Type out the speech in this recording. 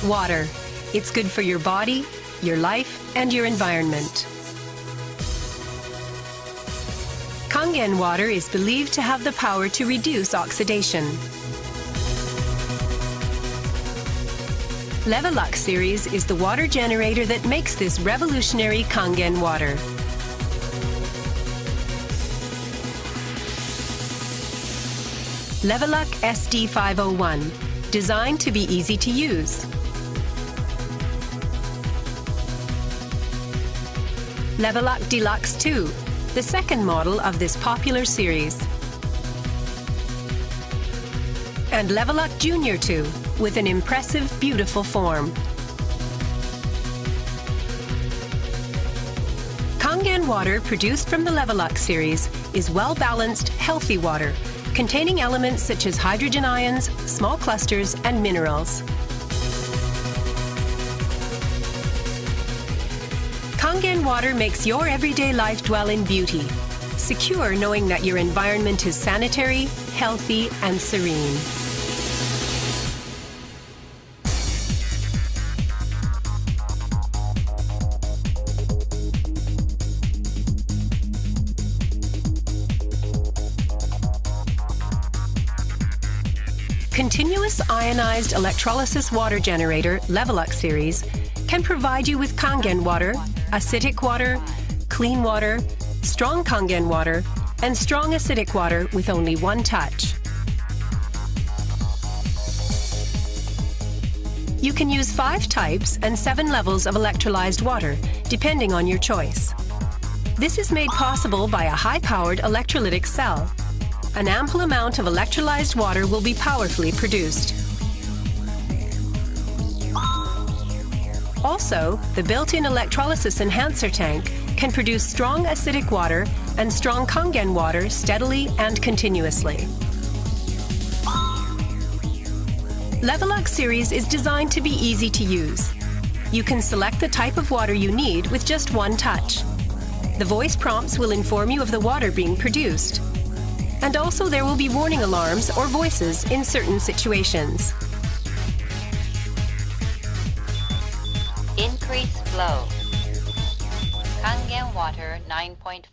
Water. It's good for your body, your life, and your environment. Kangen water is believed to have the power to reduce oxidation. Levelux series is the water generator that makes this revolutionary Kangen water. Levelux SD501, designed to be easy to use. Levelux Deluxe 2, the second model of this popular series. And Levelux Junior 2, with an impressive, beautiful form. Kangen water produced from the Levelux series is well-balanced, healthy water, containing elements such as hydrogen ions, small clusters, and minerals. Kangen water makes your everyday life dwell in beauty, secure knowing that your environment is sanitary, healthy, and serene. Continuous ionized electrolysis water generator Levelux series can provide you with Kangen water, acidic water, clean water, strong Kangen water, and strong acidic water with only one touch. You can use 5 types and 7 levels of electrolyzed water, depending on your choice. This is made possible by a high-powered electrolytic cell. An ample amount of electrolyzed water will be powerfully produced. Also, the built-in electrolysis enhancer tank can produce strong acidic water and strong Kangen water steadily and continuously. Levelux series is designed to be easy to use. You can select the type of water you need with just one touch. The voice prompts will inform you of the water being produced. And also there will be warning alarms or voices in certain situations. Increase flow. Kangen water 9.5